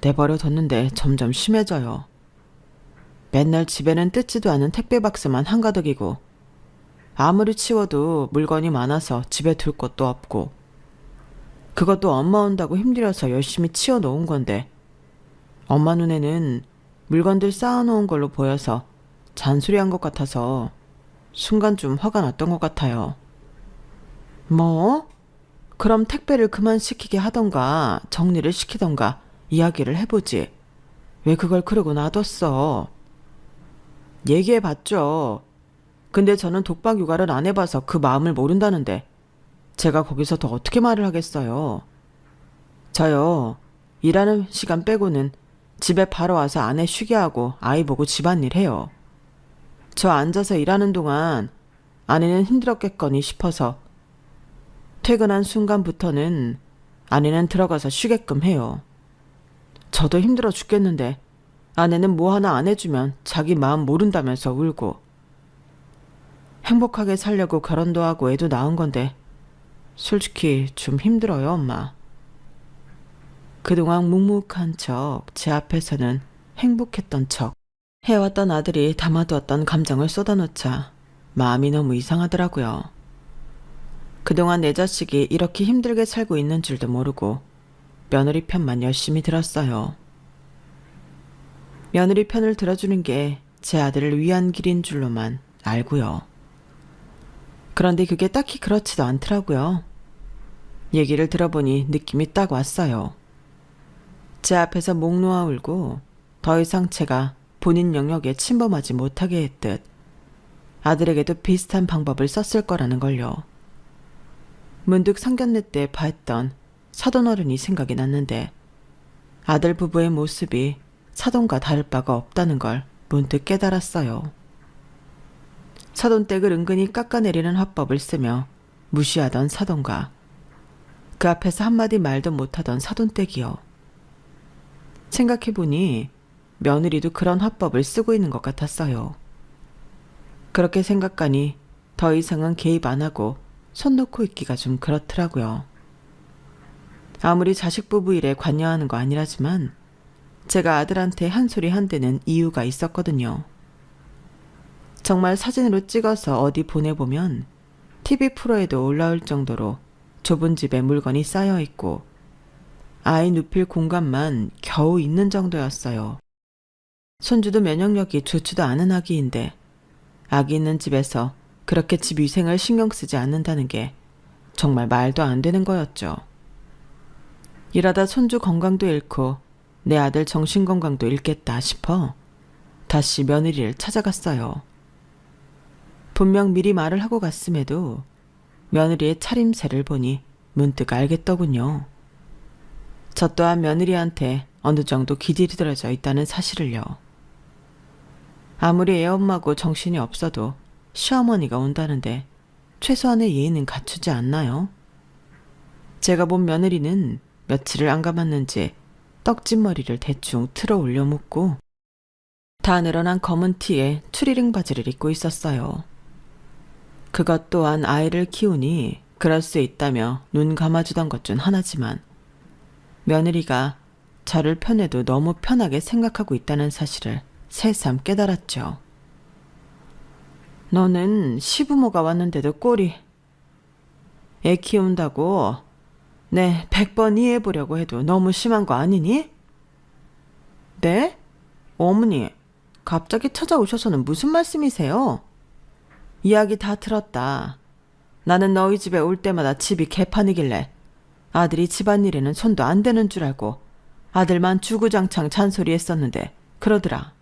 내버려 뒀는데 점점 심해져요. 맨날 집에는 뜯지도 않은 택배 박스만 한가득이고 아무리 치워도 물건이 많아서 집에 둘 곳도 없고 그것도 엄마 온다고 힘들어서 열심히 치워 놓은 건데 엄마 눈에는 물건들 쌓아놓은 걸로 보여서 잔소리한 것 같아서 순간 좀 화가 났던 것 같아요. 뭐? 그럼 택배를 그만 시키게 하던가 정리를 시키던가 이야기를 해보지. 왜 그걸 그러고 놔뒀어? 얘기해봤죠. 근데 저는 독박 육아를 안 해봐서 그 마음을 모른다는데 제가 거기서 더 어떻게 말을 하겠어요. 저요, 일하는 시간 빼고는 집에 바로 와서 아내 쉬게 하고 아이 보고 집안일 해요. 저 앉아서 일하는 동안 아내는 힘들었겠거니 싶어서 퇴근한 순간부터는 아내는 들어가서 쉬게끔 해요. 저도 힘들어 죽겠는데 아내는 뭐 하나 안 해주면 자기 마음 모른다면서 울고. 행복하게 살려고 결혼도 하고 애도 낳은 건데 솔직히 좀 힘들어요, 엄마. 그동안 묵묵한 척, 제 앞에서는 행복했던 척 해왔던 아들이 담아두었던 감정을 쏟아놓자 마음이 너무 이상하더라고요. 그동안 내 자식이 이렇게 힘들게 살고 있는 줄도 모르고 며느리 편만 열심히 들었어요. 며느리 편을 들어주는 게 제 아들을 위한 길인 줄로만 알고요. 그런데 그게 딱히 그렇지도 않더라고요. 얘기를 들어보니 느낌이 딱 왔어요. 제 앞에서 목 놓아 울고 더 이상 제가 본인 영역에 침범하지 못하게 했듯 아들에게도 비슷한 방법을 썼을 거라는 걸요. 문득 상견례 때 봤던 사돈 어른이 생각이 났는데 아들 부부의 모습이 사돈과 다를 바가 없다는 걸 문득 깨달았어요. 사돈댁을 은근히 깎아내리는 화법을 쓰며 무시하던 사돈과 그 앞에서 한마디 말도 못하던 사돈댁이요. 생각해보니 며느리도 그런 화법을 쓰고 있는 것 같았어요. 그렇게 생각하니 더 이상은 개입 안 하고 손 놓고 있기가 좀 그렇더라고요. 아무리 자식 부부 일에 관여하는 거 아니라지만 제가 아들한테 한 소리 한 데는 이유가 있었거든요. 정말 사진으로 찍어서 어디 보내보면 TV 프로에도 올라올 정도로 좁은 집에 물건이 쌓여 있고 아이 눕힐 공간만 겨우 있는 정도였어요. 손주도 면역력이 좋지도 않은 아기인데 아기 있는 집에서 그렇게 집 위생을 신경 쓰지 않는다는 게 정말 말도 안 되는 거였죠. 일하다 손주 건강도 잃고 내 아들 정신 건강도 잃겠다 싶어 다시 며느리를 찾아갔어요. 분명 미리 말을 하고 갔음에도 며느리의 차림새를 보니 문득 알겠더군요. 저 또한 며느리한테 어느 정도 기들여져 있다는 사실을요. 아무리 애엄마고 정신이 없어도 시어머니가 온다는데 최소한의 예의는 갖추지 않나요? 제가 본 며느리는 며칠을 안 감았는지 떡진머리를 대충 틀어 올려 묶고 다 늘어난 검은 티에 추리링 바지를 입고 있었어요. 그것 또한 아이를 키우니 그럴 수 있다며 눈 감아주던 것 중 하나지만 며느리가 저를 편해도 너무 편하게 생각하고 있다는 사실을 새삼 깨달았죠. 너는 시부모가 왔는데도 꼴이. 애 키운다고 네 100번 이해해보려고 해도 너무 심한 거 아니니? 네? 어머니, 갑자기 찾아오셔서는 무슨 말씀이세요? 이야기 다 들었다. 나는 너희 집에 올 때마다 집이 개판이길래 아들이 집안일에는 손도 안 대는 줄 알고 아들만 주구장창 잔소리했었는데 그러더라.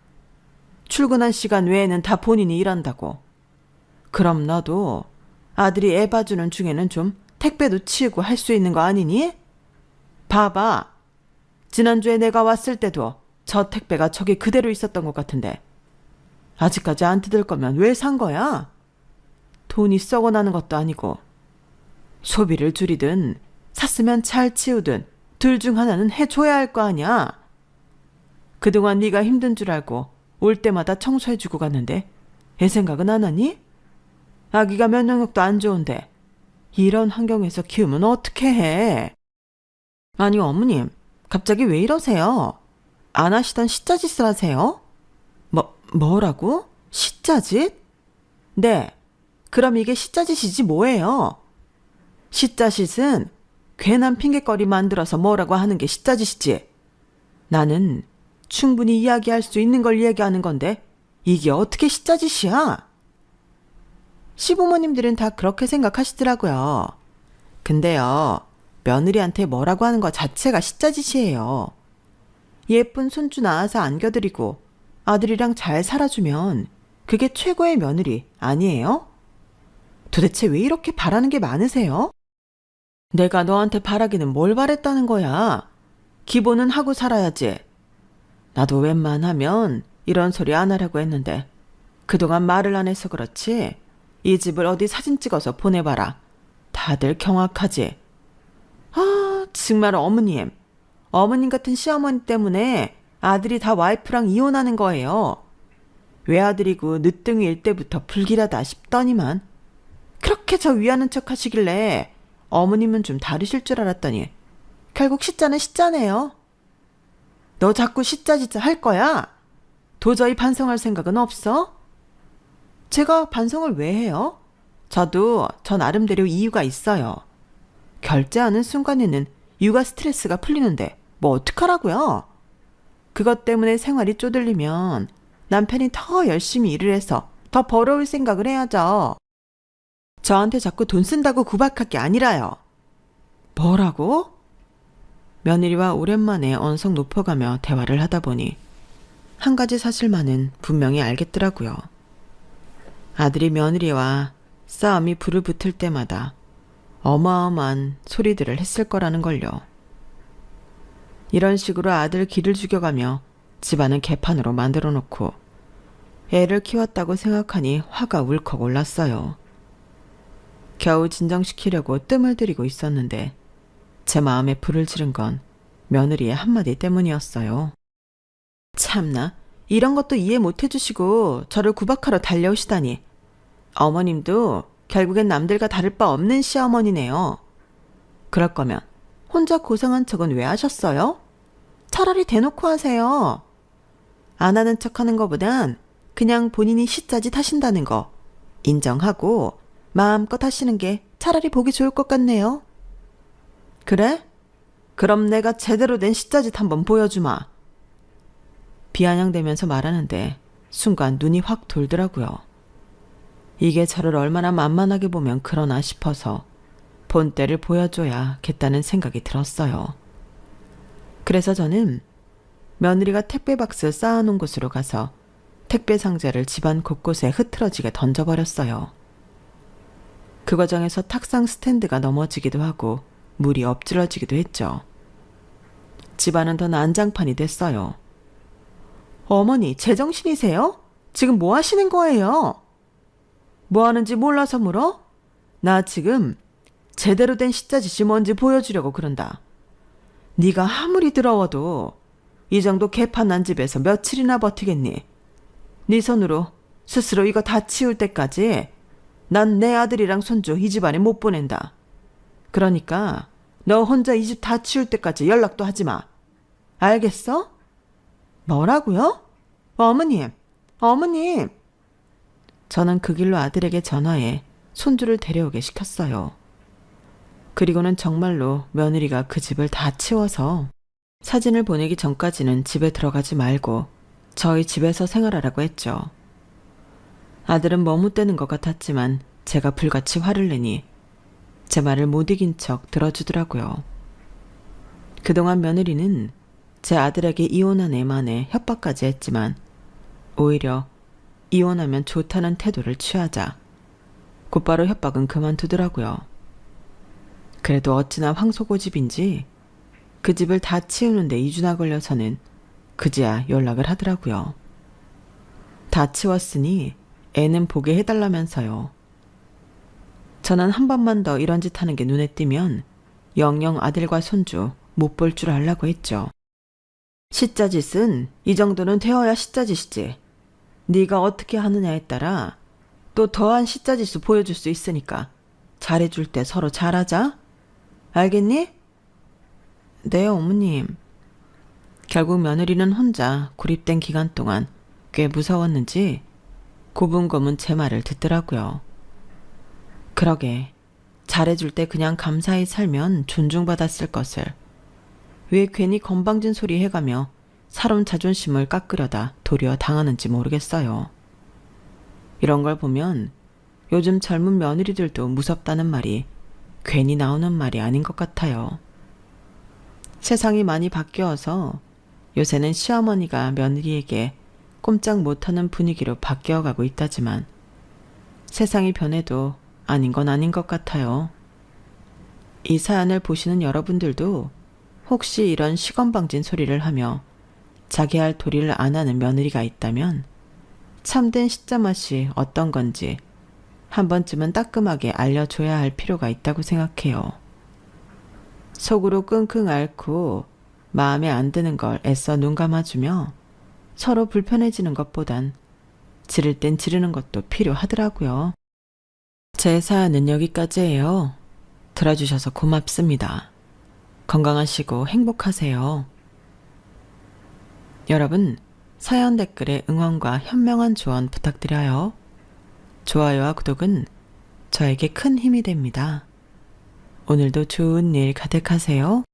출근한 시간 외에는 다 본인이 일한다고. 그럼 너도 아들이 애 봐주는 중에는 좀 택배도 치우고 할 수 있는 거 아니니? 봐봐. 지난주에 내가 왔을 때도 저 택배가 저기 그대로 있었던 것 같은데 아직까지 안 뜯을 거면 왜 산 거야? 돈이 썩어나는 것도 아니고 소비를 줄이든 샀으면 잘 치우든 둘 중 하나는 해줘야 할 거 아니야. 그동안 네가 힘든 줄 알고 올 때마다 청소해주고 갔는데 애 생각은 안 하니? 아기가 면역력도 안 좋은데 이런 환경에서 키우면 어떻게 해? 아니 어머님, 갑자기 왜 이러세요? 안 하시던 시짜짓을 하세요? 뭐라고? 시짜짓? 네, 그럼 이게 시짜짓이지 뭐예요? 시짜짓은 괜한 핑계거리 만들어서 뭐라고 하는 게 시짜짓이지. 나는 충분히 이야기할 수 있는 걸 얘기하는 건데 이게 어떻게 시짜짓이야? 시부모님들은 다 그렇게 생각하시더라고요. 근데요, 며느리한테 뭐라고 하는 것 자체가 시짜짓이에요. 예쁜 손주 낳아서 안겨드리고 아들이랑 잘 살아주면 그게 최고의 며느리 아니에요? 도대체 왜 이렇게 바라는 게 많으세요? 내가 너한테 바라기는 뭘 바랬다는 거야? 기본은 하고 살아야지. 나도 웬만하면 이런 소리 안 하려고 했는데 그동안 말을 안 해서 그렇지 이 집을 어디 사진 찍어서 보내봐라. 다들 경악하지. 아, 정말 어머님 같은 시어머니 때문에 아들이 다 와이프랑 이혼하는 거예요. 외아들이고 늦둥이일 때부터 불길하다 싶더니만 그렇게 저 위하는 척 하시길래 어머님은 좀 다르실 줄 알았더니 결국 시짜는 시짜네요. 너 자꾸 시짜지짜 할 거야? 도저히 반성할 생각은 없어? 제가 반성을 왜 해요? 저도 저 나름대로 이유가 있어요. 결제하는 순간에는 육아 스트레스가 풀리는데 뭐 어떡하라고요? 그것 때문에 생활이 쪼들리면 남편이 더 열심히 일을 해서 더 벌어올 생각을 해야죠. 저한테 자꾸 돈 쓴다고 구박할 게 아니라요. 뭐라고? 며느리와 오랜만에 언성 높여가며 대화를 하다 보니 한 가지 사실만은 분명히 알겠더라고요. 아들이 며느리와 싸움이 불을 붙을 때마다 어마어마한 소리들을 했을 거라는 걸요. 이런 식으로 아들 기를 죽여가며 집안은 개판으로 만들어 놓고 애를 키웠다고 생각하니 화가 울컥 올랐어요. 겨우 진정시키려고 뜸을 들이고 있었는데 제 마음에 불을 지른 건 며느리의 한마디 때문이었어요. 참나, 이런 것도 이해 못 해주시고 저를 구박하러 달려오시다니. 어머님도 결국엔 남들과 다를 바 없는 시어머니네요. 그럴 거면 혼자 고생한 척은 왜 하셨어요? 차라리 대놓고 하세요. 안 하는 척 하는 거보단 그냥 본인이 시짜짓 하신다는 거 인정하고 마음껏 하시는 게 차라리 보기 좋을 것 같네요. 그래? 그럼 내가 제대로 된 시짜짓 한번 보여주마. 비아냥대면서 말하는데 순간 눈이 확 돌더라고요. 이게 저를 얼마나 만만하게 보면 그러나 싶어서 본때를 보여줘야겠다는 생각이 들었어요. 그래서 저는 며느리가 택배 박스 쌓아놓은 곳으로 가서 택배 상자를 집안 곳곳에 흐트러지게 던져버렸어요. 그 과정에서 탁상 스탠드가 넘어지기도 하고 물이 엎질러지기도 했죠. 집안은 더 난장판이 됐어요. 어머니, 제정신이세요? 지금 뭐 하시는 거예요? 뭐 하는지 몰라서 물어? 나 지금 제대로 된 시짜짓이 뭔지 보여주려고 그런다. 네가 아무리 더러워도 이 정도 개판난 집에서 며칠이나 버티겠니? 네 손으로 스스로 이거 다 치울 때까지 난 내 아들이랑 손주 이 집안에 못 보낸다. 그러니까 너 혼자 이 집 다 치울 때까지 연락도 하지 마. 알겠어? 뭐라고요? 어머님, 어머님. 저는 그 길로 아들에게 전화해 손주를 데려오게 시켰어요. 그리고는 정말로 며느리가 그 집을 다 치워서 사진을 보내기 전까지는 집에 들어가지 말고 저희 집에서 생활하라고 했죠. 아들은 머뭇대는 것 같았지만 제가 불같이 화를 내니 제 말을 못 이긴 척 들어주더라고요. 그동안 며느리는 제 아들에게 이혼한 애만에 협박까지 했지만 오히려 이혼하면 좋다는 태도를 취하자 곧바로 협박은 그만두더라고요. 그래도 어찌나 황소고집인지 그 집을 다 치우는데 2주나 걸려서는 그제야 연락을 하더라고요. 다 치웠으니 애는 보게 해달라면서요. 저는 한 번만 더 이런 짓 하는 게 눈에 띄면 영영 아들과 손주 못 볼 줄 알라고 했죠. 시짜짓은 이 정도는 되어야 시짜짓이지. 네가 어떻게 하느냐에 따라 또 더한 시짜짓을 보여줄 수 있으니까 잘해줄 때 서로 잘하자. 알겠니? 네, 어머님. 결국 며느리는 혼자 고립된 기간 동안 꽤 무서웠는지 고분고분 제 말을 듣더라고요. 그러게, 잘해줄 때 그냥 감사히 살면 존중받았을 것을 왜 괜히 건방진 소리 해가며 사람 자존심을 깎으려다 도리어 당하는지 모르겠어요. 이런 걸 보면 요즘 젊은 며느리들도 무섭다는 말이 괜히 나오는 말이 아닌 것 같아요. 세상이 많이 바뀌어서 요새는 시어머니가 며느리에게 꼼짝 못하는 분위기로 바뀌어가고 있다지만 세상이 변해도 아닌 건 아닌 것 같아요. 이 사연을 보시는 여러분들도 혹시 이런 시건방진 소리를 하며 자기 할 도리를 안 하는 며느리가 있다면 참된 시짜 맛이 어떤 건지 한 번쯤은 따끔하게 알려줘야 할 필요가 있다고 생각해요. 속으로 끙끙 앓고 마음에 안 드는 걸 애써 눈 감아주며 서로 불편해지는 것보단 지를 땐 지르는 것도 필요하더라고요. 제 사연은 여기까지예요. 들어주셔서 고맙습니다. 건강하시고 행복하세요. 여러분, 사연 댓글에 응원과 현명한 조언 부탁드려요. 좋아요와 구독은 저에게 큰 힘이 됩니다. 오늘도 좋은 일 가득하세요.